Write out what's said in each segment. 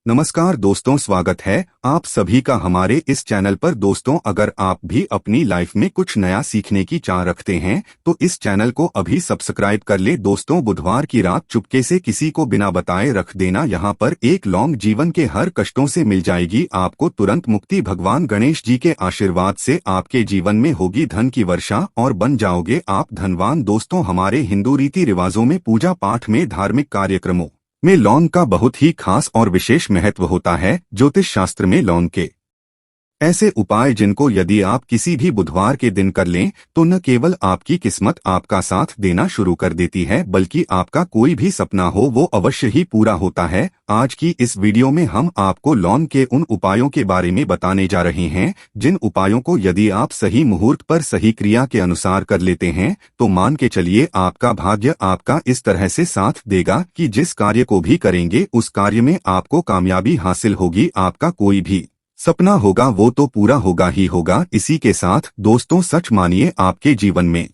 नमस्कार दोस्तों, स्वागत है आप सभी का हमारे इस चैनल पर। दोस्तों, अगर आप भी अपनी लाइफ में कुछ नया सीखने की चाह रखते हैं तो इस चैनल को अभी सब्सक्राइब कर ले। दोस्तों, बुधवार की रात चुपके से किसी को बिना बताए रख देना। यहाँ पर एक लौंग जीवन के हर कष्टों से मिल जाएगी आपको तुरंत मुक्ति। भगवान गणेश जी के आशीर्वाद से आपके जीवन में होगी धन की वर्षा और बन जाओगे आप धनवान। दोस्तों, हमारे हिंदू रीति रिवाजों में पूजा पाठ में धार्मिक कार्यक्रमों में लौंग का बहुत ही खास और विशेष महत्व होता है। ज्योतिष शास्त्र में लौंग के ऐसे उपाय जिनको यदि आप किसी भी बुधवार के दिन कर लें तो न केवल आपकी किस्मत आपका साथ देना शुरू कर देती है, बल्कि आपका कोई भी सपना हो वो अवश्य ही पूरा होता है। आज की इस वीडियो में हम आपको लौंग के उन उपायों के बारे में बताने जा रहे हैं जिन उपायों को यदि आप सही मुहूर्त पर सही क्रिया के अनुसार कर लेते हैं तो मान के चलिए आपका भाग्य आपका इस तरह से साथ देगा कि जिस कार्य को भी करेंगे उस कार्य में आपको कामयाबी हासिल होगी। आपका कोई भी सपना होगा वो तो पूरा होगा ही होगा। इसी के साथ दोस्तों, सच मानिए आपके जीवन में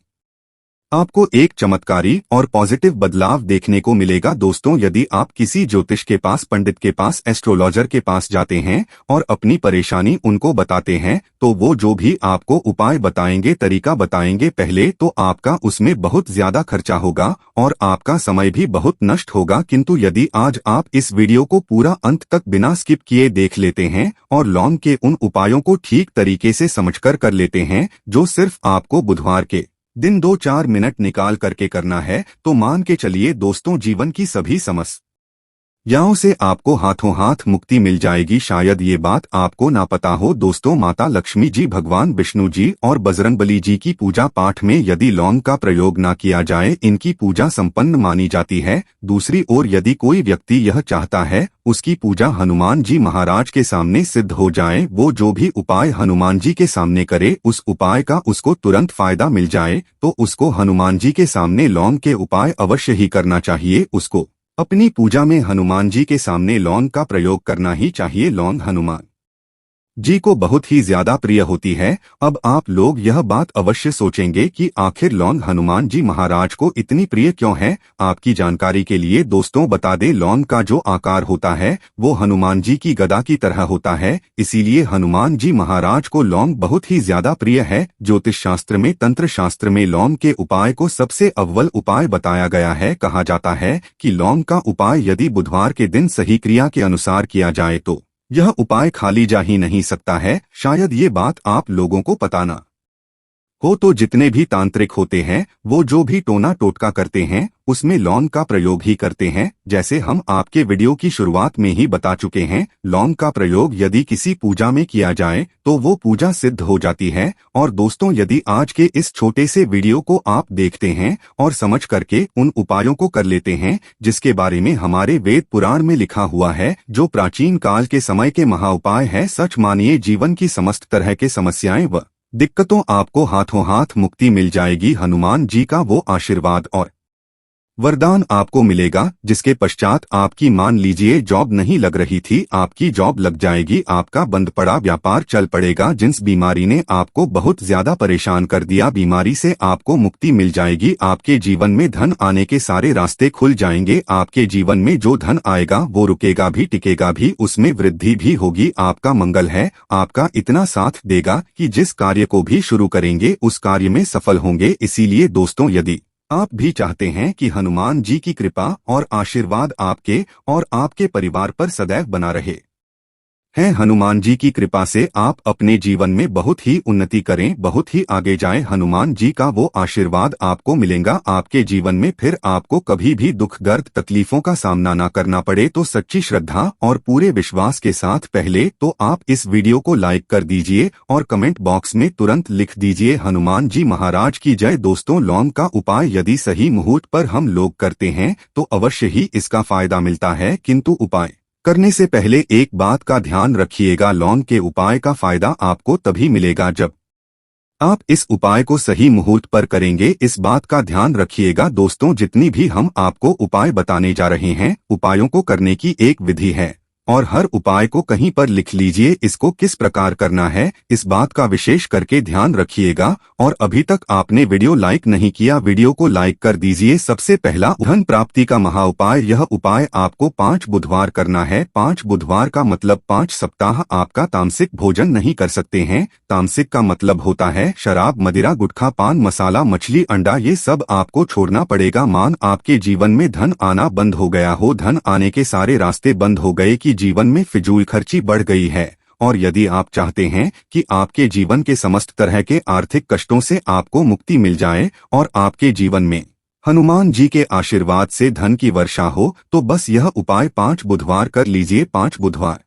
आपको एक चमत्कारी और पॉजिटिव बदलाव देखने को मिलेगा। दोस्तों, यदि आप किसी ज्योतिष के पास, पंडित के पास, एस्ट्रोलॉजर के पास जाते हैं और अपनी परेशानी उनको बताते हैं तो वो जो भी आपको उपाय बताएंगे, तरीका बताएंगे, पहले तो आपका उसमें बहुत ज्यादा खर्चा होगा और आपका समय भी बहुत नष्ट होगा। किंतु यदि आज आप इस वीडियो को पूरा अंत तक बिना स्किप किए देख लेते हैं और लौंग के उन उपायों को ठीक तरीके से समझकर कर लेते हैं जो सिर्फ आपको बुधवार के दिन 2-4 मिनट निकाल करके करना है, तो मान के चलिए दोस्तों, जीवन की सभी समस्याओं से आपको हाथों हाथ मुक्ति मिल जाएगी। शायद ये बात आपको ना पता हो दोस्तों, माता लक्ष्मी जी, भगवान विष्णु जी और बजरंगबली जी की पूजा पाठ में यदि लौंग का प्रयोग ना किया जाए इनकी पूजा संपन्न मानी जाती है। दूसरी ओर यदि कोई व्यक्ति यह चाहता है उसकी पूजा हनुमान जी महाराज के सामने सिद्ध हो जाए, वो जो भी उपाय हनुमान जी के सामने करे उस उपाय का उसको तुरंत फायदा मिल जाए, तो उसको हनुमान जी के सामने लौंग के उपाय अवश्य ही करना चाहिए। उसको अपनी पूजा में हनुमान जी के सामने लौंग का प्रयोग करना ही चाहिए। लौंग हनुमान जी को बहुत ही ज्यादा प्रिय होती है। अब आप लोग यह बात अवश्य सोचेंगे कि आखिर लौंग हनुमान जी महाराज को इतनी प्रिय क्यों है। आपकी जानकारी के लिए दोस्तों बता दें, लौंग का जो आकार होता है वो हनुमान जी की गदा की तरह होता है, इसीलिए हनुमान जी महाराज को लौंग बहुत ही ज्यादा प्रिय है। ज्योतिष शास्त्र में, तंत्र शास्त्र में लौंग के उपाय को सबसे अव्वल उपाय बताया गया है। कहा जाता है कि लौंग का उपाय यदि बुधवार के दिन सही क्रिया के अनुसार किया जाए तो यह उपाय खाली जा ही नहीं सकता है। शायद ये बात आप लोगों को पता ना हो तो जितने भी तांत्रिक होते हैं वो जो भी टोना टोटका करते हैं उसमें लौंग का प्रयोग ही करते हैं। जैसे हम आपके वीडियो की शुरुआत में ही बता चुके हैं, लौंग का प्रयोग यदि किसी पूजा में किया जाए तो वो पूजा सिद्ध हो जाती है। और दोस्तों, यदि आज के इस छोटे से वीडियो को आप देखते हैं और समझ करके उन उपायों को कर लेते हैं जिसके बारे में हमारे वेद पुराण में लिखा हुआ है, जो प्राचीन काल के समय के महाउपाय है, सच मानिए जीवन की समस्त तरह के समस्याएं व दिक्कतों आपको हाथों हाथ मुक्ति मिल जाएगी। हनुमान जी का वो आशीर्वाद और वरदान आपको मिलेगा जिसके पश्चात आपकी, मान लीजिए जॉब नहीं लग रही थी, आपकी जॉब लग जाएगी, आपका बंद पड़ा व्यापार चल पड़ेगा, जिस बीमारी ने आपको बहुत ज्यादा परेशान कर दिया बीमारी से आपको मुक्ति मिल जाएगी। आपके जीवन में धन आने के सारे रास्ते खुल जाएंगे। आपके जीवन में जो धन आएगा वो रुकेगा भी, टिकेगा भी, उसमें वृद्धि भी होगी। आपका मंगल है, आपका इतना साथ देगा कि जिस कार्य को भी शुरू करेंगे उस कार्य में सफल होंगे। इसीलिए दोस्तों, यदि आप भी चाहते हैं कि हनुमान जी की कृपा और आशीर्वाद आपके और आपके परिवार पर सदैव बना रहे हैं, हनुमान जी की कृपा से आप अपने जीवन में बहुत ही उन्नति करें, बहुत ही आगे जाएं, हनुमान जी का वो आशीर्वाद आपको मिलेगा आपके जीवन में, फिर आपको कभी भी दुख, दर्द, तकलीफों का सामना ना करना पड़े। तो सच्ची श्रद्धा और पूरे विश्वास के साथ पहले तो आप इस वीडियो को लाइक कर दीजिए और कमेंट बॉक्स में तुरंत लिख दीजिए हनुमान जी महाराज की जय। दोस्तों, लौंग का उपाय यदि सही मुहूर्त पर हम लोग करते हैं तो अवश्य ही इसका फायदा मिलता है, किंतु उपाय करने से पहले एक बात का ध्यान रखिएगा, लौंग के उपाय का फायदा आपको तभी मिलेगा जब आप इस उपाय को सही मुहूर्त पर करेंगे। इस बात का ध्यान रखिएगा दोस्तों, जितनी भी हम आपको उपाय बताने जा रहे हैं, उपायों को करने की एक विधि है और हर उपाय को कहीं पर लिख लीजिए। इसको किस प्रकार करना है इस बात का विशेष करके ध्यान रखिएगा। और अभी तक आपने वीडियो लाइक नहीं किया, वीडियो को लाइक कर दीजिए। सबसे पहला धन प्राप्ति का महा उपाय। यह उपाय आपको 5 बुधवार करना है। 5 बुधवार का मतलब 5 सप्ताह आपका तामसिक भोजन नहीं कर सकते हैं। तामसिक का मतलब होता है शराब, मदिरा, गुटखा, पान मसाला, मछली, अंडा, ये सब आपको छोड़ना पड़ेगा। मान आपके जीवन में धन आना बंद हो गया हो, धन आने के सारे रास्ते बंद हो गए कि जीवन में फिजूल खर्ची बढ़ गई है, और यदि आप चाहते हैं कि आपके जीवन के समस्त तरह के आर्थिक कष्टों से आपको मुक्ति मिल जाए और आपके जीवन में हनुमान जी के आशीर्वाद से धन की वर्षा हो, तो बस यह उपाय 5 बुधवार कर लीजिए। 5 बुधवार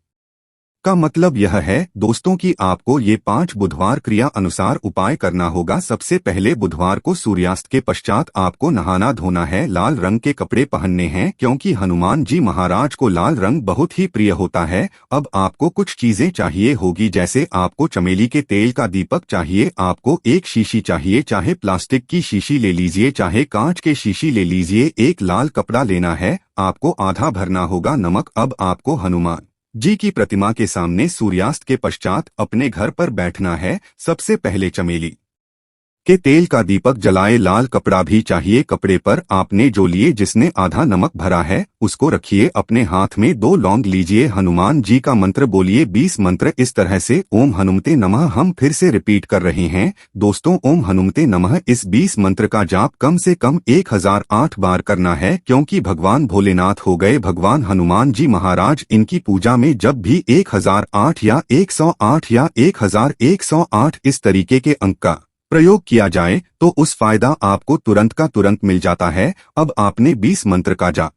का मतलब यह है दोस्तों कि आपको ये 5 बुधवार क्रिया अनुसार उपाय करना होगा। सबसे पहले बुधवार को सूर्यास्त के पश्चात आपको नहाना धोना है, लाल रंग के कपड़े पहनने हैं, क्योंकि हनुमान जी महाराज को लाल रंग बहुत ही प्रिय होता है। अब आपको कुछ चीजें चाहिए होगी, जैसे आपको चमेली के तेल का दीपक चाहिए, आपको एक शीशी चाहिए, चाहे प्लास्टिक की शीशी ले लीजिए, चाहे कांच के शीशी ले लीजिए, एक लाल कपड़ा लेना है, आपको आधा भरना होगा नमक। अब आपको हनुमान जी की प्रतिमा के सामने सूर्यास्त के पश्चात अपने घर पर बैठना है। सबसे पहले चमेली के तेल का दीपक जलाए, लाल कपड़ा भी चाहिए। कपड़े पर आपने जो लिए जिसने आधा नमक भरा है उसको रखिए। अपने हाथ में 2 लौंग लीजिए, हनुमान जी का मंत्र बोलिए 20 मंत्र इस तरह से। ओम हनुमते नमः। हम फिर से रिपीट कर रहे हैं दोस्तों, ओम हनुमते नमः। इस 20 मंत्र का जाप कम से कम 1008 बार करना है, क्योंकि भगवान भोलेनाथ हो गए भगवान हनुमान जी महाराज। इनकी पूजा में जब भी 1008 या 108 या 1108 इस तरीके के अंक का प्रयोग किया जाए तो उस फायदा आपको तुरंत का तुरंत मिल जाता है। अब आपने 20 मंत्र का जाप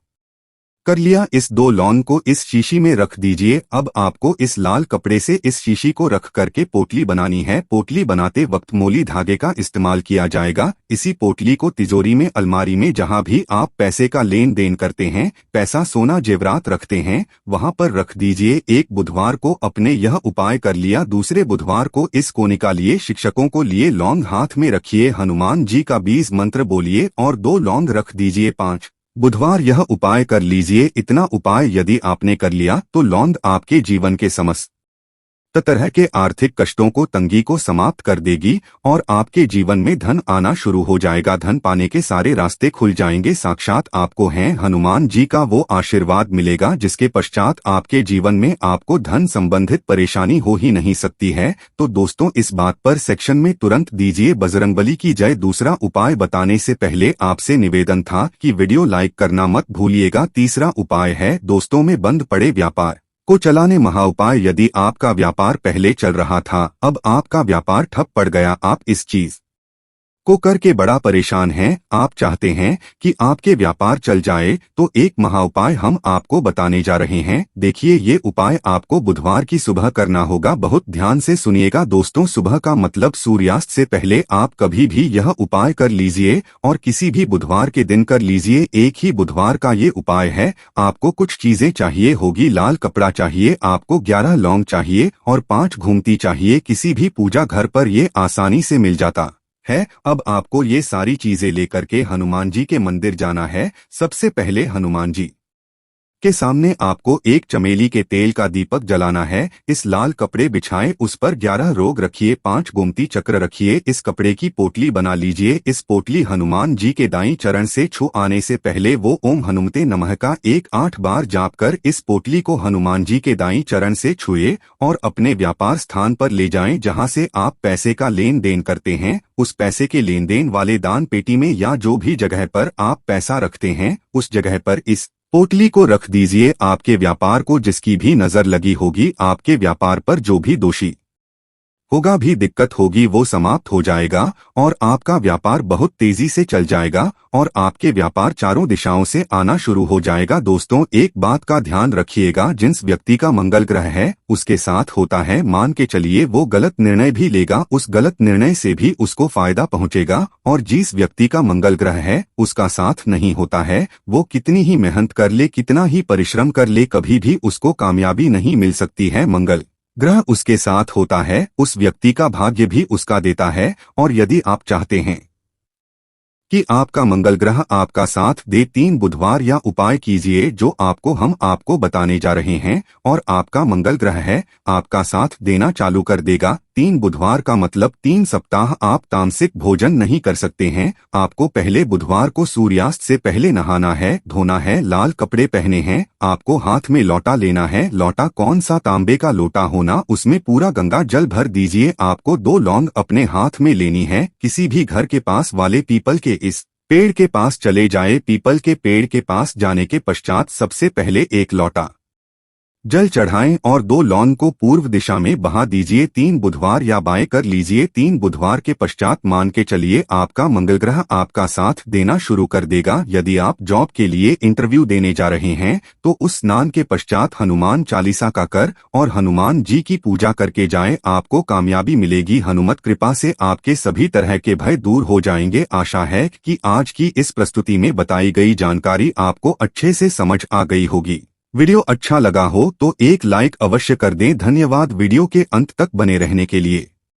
कर लिया, इस 2 लौंग को इस शीशी में रख दीजिए। अब आपको इस लाल कपड़े से इस शीशी को रख करके पोटली बनानी है। पोटली बनाते वक्त मोली धागे का इस्तेमाल किया जाएगा। इसी पोटली को तिजोरी में, अलमारी में, जहां भी आप पैसे का लेन देन करते हैं, पैसा, सोना, जेवरात रखते हैं, वहां पर रख दीजिए। एक बुधवार को अपने यह उपाय कर लिया, दूसरे बुधवार को इस कोनिका लिए, शिक्षकों को लिए लौंग हाथ में रखिए, हनुमान जी का 20 मंत्र बोलिए और 2 लौंग रख दीजिए। 5 बुधवार यह उपाय कर लीजिए। इतना उपाय यदि आपने कर लिया तो लौंग आपके जीवन के समस्त तरह के आर्थिक कष्टों को, तंगी को समाप्त कर देगी और आपके जीवन में धन आना शुरू हो जाएगा। धन पाने के सारे रास्ते खुल जाएंगे। साक्षात आपको हैं हनुमान जी का वो आशीर्वाद मिलेगा जिसके पश्चात आपके जीवन में आपको धन संबंधित परेशानी हो ही नहीं सकती है। तो दोस्तों, इस बात पर सेक्शन में तुरंत दीजिए बजरंगबली की जय। दूसरा उपाय बताने से पहले आपसे निवेदन था कि वीडियो लाइक करना मत भूलिएगा। तीसरा उपाय है दोस्तों में बंद पड़े व्यापार को चलाने महा उपाय। यदि आपका व्यापार पहले चल रहा था, अब आपका व्यापार ठप पड़ गया, आप इस चीज को करके बड़ा परेशान हैं, आप चाहते हैं कि आपके व्यापार चल जाए, तो एक महा उपाय हम आपको बताने जा रहे हैं। देखिए, ये उपाय आपको बुधवार की सुबह करना होगा। बहुत ध्यान से सुनिएगा दोस्तों, सुबह का मतलब सूर्यास्त से पहले आप कभी भी यह उपाय कर लीजिए और किसी भी बुधवार के दिन कर लीजिए। एक ही बुधवार का ये उपाय है। आपको कुछ चीजें चाहिए होगी, लाल कपड़ा चाहिए, आपको 11 लौंग चाहिए और 5 घूमती चाहिए। किसी भी पूजा घर पर ये आसानी से मिल जाता है। अब आपको ये सारी चीजें लेकर के हनुमान जी के मंदिर जाना है। सबसे पहले हनुमान जी के सामने आपको एक चमेली के तेल का दीपक जलाना है। इस लाल कपड़े बिछाएं, उस पर 11 रोग रखिए, 5 गोमती चक्र रखिए। इस कपड़े की पोटली बना लीजिए। इस पोटली हनुमान जी के दाईं चरण से छू आने से पहले वो ओम हनुमते नमः का 8 बार जाप कर इस पोटली को हनुमान जी के दाईं चरण से छुए और अपने व्यापार स्थान पर ले जाएं, जहां से आप पैसे का लेन देन करते हैं। उस पैसे के लेन देन वाले दान पेटी में या जो भी जगह पर आप पैसा रखते हैं, उस जगह पर इस पोटली को रख दीजिए। आपके व्यापार को जिसकी भी नजर लगी होगी, आपके व्यापार पर जो भी दोषी होगा, भी दिक्कत होगी, वो समाप्त हो जाएगा और आपका व्यापार बहुत तेजी से चल जाएगा और आपके व्यापार चारों दिशाओं से आना शुरू हो जाएगा। दोस्तों, एक बात का ध्यान रखिएगा, जिस व्यक्ति का मंगल ग्रह है उसके साथ होता है, मान के चलिए वो गलत निर्णय भी लेगा, उस गलत निर्णय से भी उसको फायदा पहुंचेगा। और जिस व्यक्ति का मंगल ग्रह है उसका साथ नहीं होता है, वो कितनी ही मेहनत कर ले, कितना ही परिश्रम कर ले, कभी भी उसको कामयाबी नहीं मिल सकती है। मंगल ग्रह उसके साथ होता है, उस व्यक्ति का भाग्य भी उसका देता है। और यदि आप चाहते हैं कि आपका मंगल ग्रह आपका साथ दे। 3 बुधवार या उपाय कीजिए जो हम आपको बताने जा रहे हैं और आपका मंगल ग्रह है आपका साथ देना चालू कर देगा। 3 बुधवार का मतलब 3 सप्ताह आप तामसिक भोजन नहीं कर सकते हैं। आपको पहले बुधवार को सूर्यास्त से पहले नहाना है, धोना है, लाल कपड़े पहने हैं, आपको हाथ में लोटा लेना है। लोटा कौन सा, तांबे का लोटा होना, उसमें पूरा गंगा जल भर दीजिए। आपको 2 लौंग अपने हाथ में लेनी है। किसी भी घर के पास वाले पीपल के इस पेड़ के पास चले जाए। पीपल के पेड़ के पास जाने के पश्चात सबसे पहले 1 लोटा जल चढ़ाएं और 2 लौंग को पूर्व दिशा में बहा दीजिए। 3 बुधवार या बाएं कर लीजिए। 3 बुधवार के पश्चात मान के चलिए आपका मंगल ग्रह आपका साथ देना शुरू कर देगा। यदि आप जॉब के लिए इंटरव्यू देने जा रहे हैं तो उस स्नान के पश्चात हनुमान चालीसा का कर और हनुमान जी की पूजा करके जाएं। आपको कामयाबी मिलेगी। हनुमत कृपा से आपके सभी तरह के भय दूर हो जाएंगे। आशा है कि आज की इस प्रस्तुति में बताई गई जानकारी आपको अच्छे से समझ आ गई होगी। वीडियो अच्छा लगा हो तो एक लाइक अवश्य कर दें। धन्यवाद वीडियो के अंत तक बने रहने के लिए।